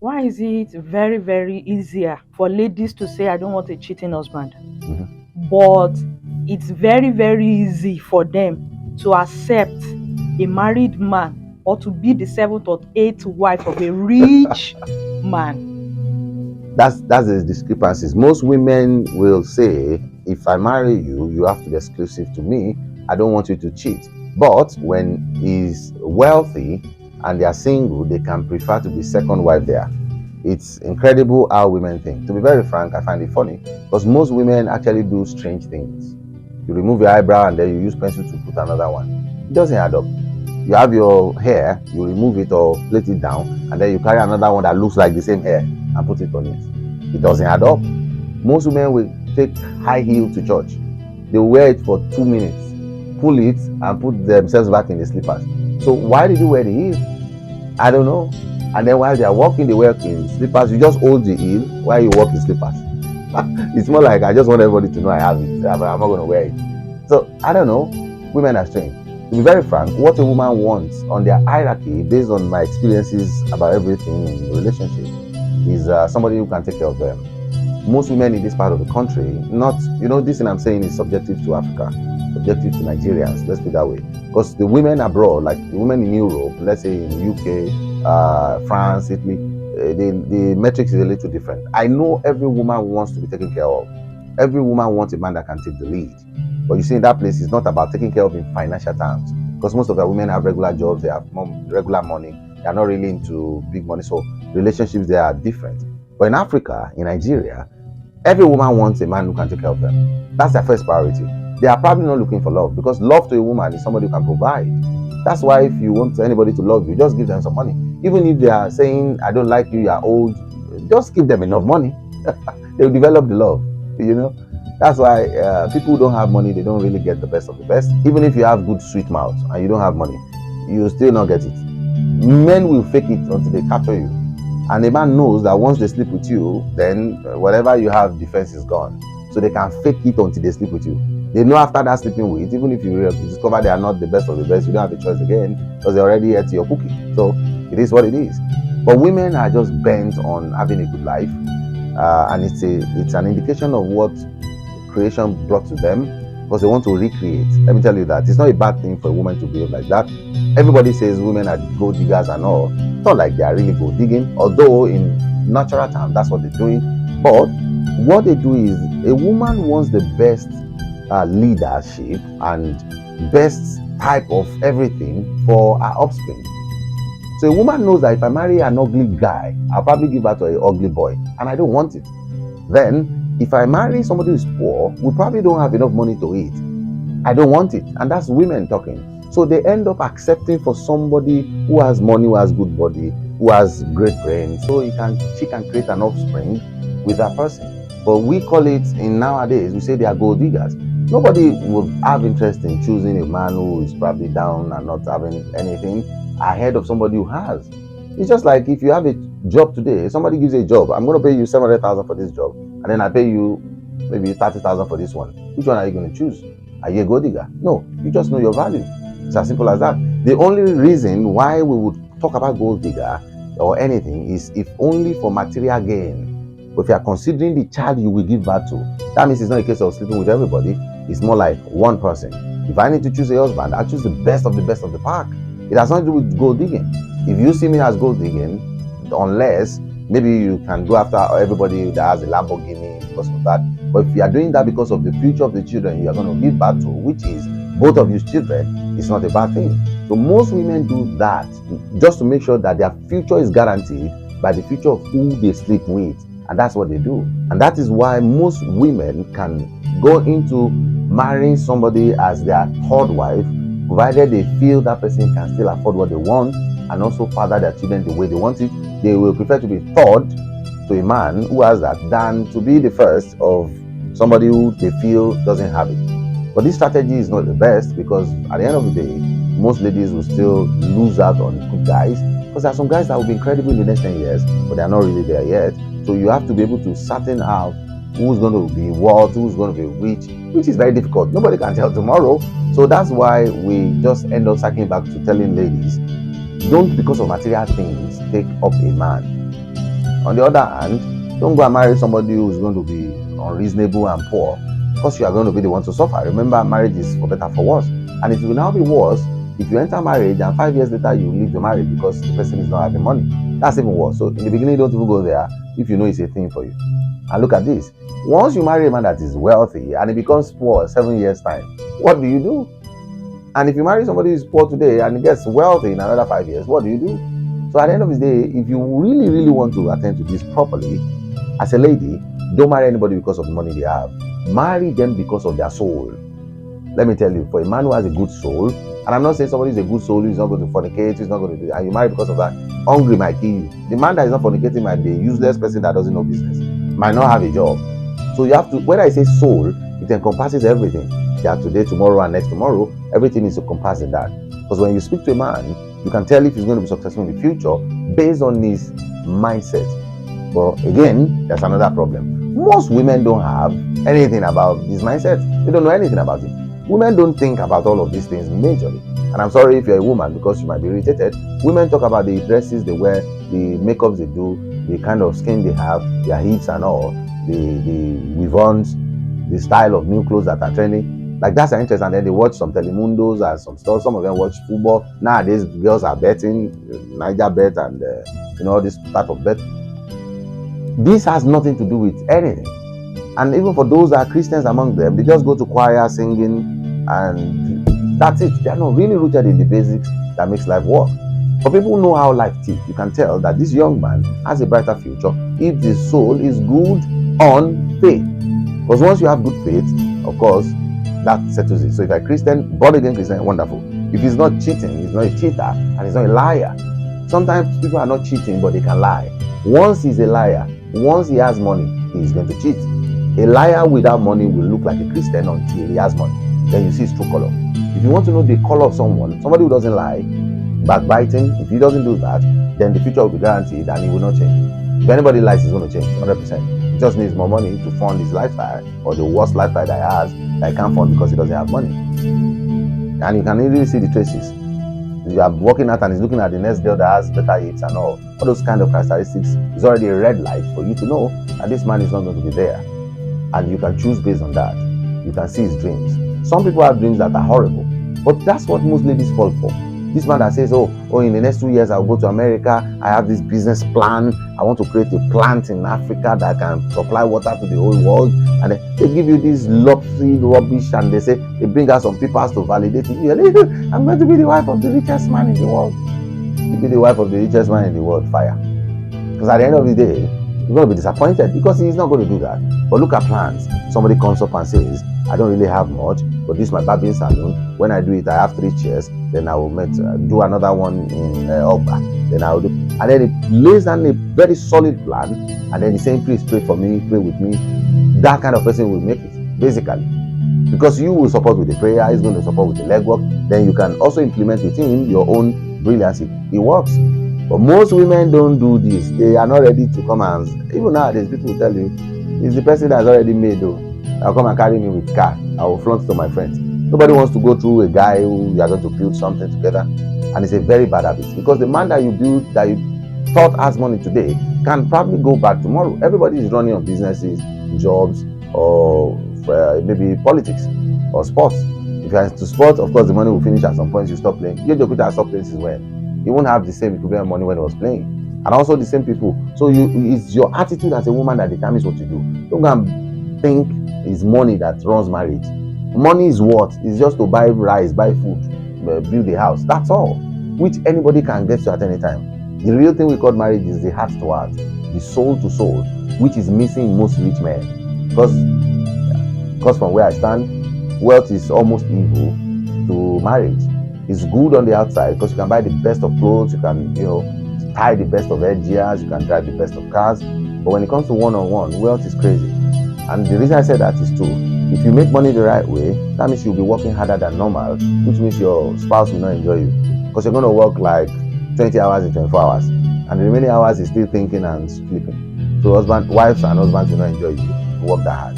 Why is it very, very easier for ladies to say, I don't want a cheating husband? But it's very, very easy for them to accept a married man or to be the seventh or eighth wife of a rich man. That's the discrepancies. Most women will say, if I marry you, you have to be exclusive to me. I don't want you to cheat. But when he's wealthy and they are single, they can prefer to be second wife there. It's incredible how women think. To be very frank, I find it funny because most women actually do strange things. You remove your eyebrow and then you use pencil to put another one. It doesn't add up. You have your hair, you remove it or plait it down, and then you carry another one that looks like the same hair and put it on it. It doesn't add up. Most women will take high heel to church. They wear it for 2 minutes, pull it, and put themselves back in the slippers. So why did you wear the heel? I don't know. And then while they are walking, they wear in slippers. You just hold the heel while you walk in slippers. It's more like I just want everybody to know I have it. I'm not going to wear it. So I don't know. Women are strange. To be very frank, what a woman wants on their hierarchy, based on my experiences about everything in the relationship, is somebody who can take care of them. Most women in this part of the country, not, this thing I'm saying is subjective to Africa, subjective to Nigerians, let's put it that way. Because the women abroad, like the women in Europe, let's say in the UK, France, Italy, the metrics is a little different. I know every woman wants to be taken care of. Every woman wants a man that can take the lead. But you see, in that place, it's not about taking care of in financial terms. Because most of the women have regular jobs, they have regular money, they are not really into big money. So relationships there are different. But in Africa, in Nigeria, every woman wants a man who can take care of them. That's their first priority. They are probably not looking for love, because love to a woman is somebody who can provide. That's why if you want anybody to love you, just give them some money. Even if they are saying, I don't like you, you are old, just give them enough money. They will develop the love, That's why people who don't have money, they don't really get the best of the best. Even if you have good sweet mouth and you don't have money, you will still not get it. Men will fake it until they capture you. And a man knows that once they sleep with you, then whatever you have, defense is gone. So they can fake it until they sleep with you. They know after that sleeping with, even if you discover they are not the best of the best, you don't have a choice again, because they already ate your cookie. So it is what it is. But women are just bent on having a good life, and it's an indication of what creation brought to them, because they want to recreate. Let me tell you that it's not a bad thing for a woman to behave like that. Everybody says women are gold diggers and all. It's not like they are really gold digging, although in natural terms that's what they're doing. But what they do is, a woman wants the best leadership and best type of everything for her offspring. So a woman knows that if I marry an ugly guy, I'll probably give her to an ugly boy, and I don't want it. Then, if I marry somebody who's poor, we probably don't have enough money to eat. I don't want it. And that's women talking. So they end up accepting for somebody who has money, who has good body, who has great brains, so she can create an offspring with that person. But we call it, in nowadays, we say they are gold diggers. Nobody would have interest in choosing a man who is probably down and not having anything ahead of somebody who has. It's just like if you have a job today, somebody gives you a job, I'm going to pay you 700,000 for this job, and then I pay you maybe 30,000 for this one. Which one are you going to choose? Are you a gold digger? No, you just know your value. It's as simple as that. The only reason why we would talk about gold digger or anything is if only for material gain. But if you are considering the child you will give birth to, that means it's not a case of sleeping with everybody. It's more like one person. If I need to choose a husband, I choose the best of the pack. It has nothing to do with gold digging. If you see me as gold digging, unless maybe you can go after everybody that has a Lamborghini because of that. But if you are doing that because of the future of the children you are going to give birth to, which is both of you children, it's not a bad thing. So most women do that just to make sure that their future is guaranteed by the future of who they sleep with. And that's what they do. And that is why most women can go into marrying somebody as their third wife, provided they feel that person can still afford what they want and also father their children the way they want it. They will prefer to be third to a man who has that than to be the first of somebody who they feel doesn't have it. But this strategy is not the best, because at the end of the day, most ladies will still lose out on good guys, because there are some guys that will be incredible in the next 10 years, but they are not really there yet. So you have to be able to certain out who's going to be what, who's going to be which is very difficult. Nobody can tell tomorrow. So that's why we just end up circling back to telling ladies, don't, because of material things, take up a man. On the other hand, don't go and marry somebody who's going to be unreasonable and poor, because you are going to be the one to suffer. Remember, marriage is for better, for worse. And it will now be worse if you enter marriage and 5 years later you leave the marriage because the person is not having money. That's even worse. So in the beginning, don't even go there if you know it's a thing for you. And look at this. Once you marry a man that is wealthy and he becomes poor 7 years' time, what do you do? And if you marry somebody who is poor today and he gets wealthy in another 5 years, what do you do? So at the end of the day, if you really, really want to attend to this properly, as a lady, don't marry anybody because of the money they have. Marry them because of their soul. Let me tell you, for a man who has a good soul, and I'm not saying somebody is a good soul who's not going to fornicate, who's not going to do, and you marry because of that, hungry might kill you. The man that is not fornicating might be a useless person that doesn't know business, might not have a job. So you have to, when I say soul, it encompasses everything. Yeah, today, tomorrow, and next tomorrow, everything is encompassed in that. Because when you speak to a man, you can tell if he's going to be successful in the future based on his mindset. But again, there's another problem. Most women don't have anything about this mindset. They don't know anything about it. Women don't think about all of these things majorly. And I'm sorry if you're a woman because you might be irritated. Women talk about the dresses they wear, the makeups they do, the kind of skin they have, their hips and all, the weave-ons, the style of new clothes that are trending. Like, that's an interest. And then they watch some telemundos and some stuff. Some of them watch football. Nowadays, girls are betting, Niger bet and all this type of bet. This has nothing to do with anything. And even for those that are Christians among them, they just go to choir singing and that's it. They are not really rooted in the basics that makes life work. For people who know how life ticks, you can tell that this young man has a brighter future if the soul is good on faith. Because once you have good faith, of course, that settles it. So if you're a Christian, born again Christian, wonderful. If he's not cheating, he's not a cheater, and he's not a liar. Sometimes people are not cheating, but they can lie. Once he's a liar, once he has money, he's going to cheat. A liar without money will look like a Christian until he has money. Then you see his true color. If you want to know the color of someone, somebody who doesn't lie, backbiting, if he doesn't do that, then the future will be guaranteed and he will not change. If anybody lies, he's going to change 100%. He just needs more money to fund his lifestyle, or the worst lifestyle that he has that he can't fund because he doesn't have money. And you can easily see the traces. You are working out and he's looking at the next girl that has better hips and all those kind of characteristics. It's already a red light for you to know that this man is not going to be there. And you can choose based on that. You can see his dreams. Some people have dreams that are horrible, but that's what most ladies fall for. This man that says, oh, in the next 2 years I'll go to America. I have this business plan. I want to create a plant in Africa that can supply water to the whole world. And they give you this lopsy rubbish, and they say they bring out some papers to validate it. I'm going to be the wife of the richest man in the world. You be the wife of the richest man in the world, fire. Because at the end of the day, you're going to be disappointed because he's not going to do that. But look at plans. Somebody comes up and says, I don't really have much, but this is my barbing salon. When I do it, I have 3 chairs. Then I will do another one in Ogba. Then I will do, and then it lays down a very solid plan. And then he's saying, please pray for me, pray with me. That kind of person will make it, basically. Because you will support with the prayer, he's going to support with the legwork. Then you can also implement with him your own brilliancy. It works. But most women don't do this. They are not ready to come and, even nowadays, people will tell you, it's the person that's already made though. I'll come and carry me with car. I will flaunt to my friends. Nobody wants to go through a guy who you are going to build something together. And it's a very bad habit. Because the man that you build, that you thought has money today, can probably go back tomorrow. Everybody is running on businesses, jobs, or maybe politics or sports. If you are into sports, of course, the money will finish at some point. You stop playing. You don't stop playing since when? You won't have the same equivalent money when he was playing. And also the same people. So it's your attitude as a woman that determines what you do. Don't go and think it's money that runs marriage. Money is what? It's just to buy rice, buy food, build a house. That's all. Which anybody can get to at any time. The real thing we call marriage is the heart to heart, the soul to soul, which is missing in most rich men. Because from where I stand, wealth is almost equal to marriage. It's good on the outside because you can buy the best of clothes, you can, tie the best of headgears, you can drive the best of cars. But when it comes to one-on-one, wealth is crazy. And the reason I said that is true. If you make money the right way, that means you'll be working harder than normal, which means your spouse will not enjoy you. Because you're going to work like 20 hours in 24 hours. And the remaining hours is still thinking and sleeping. So wives and husbands will not enjoy you to work that hard.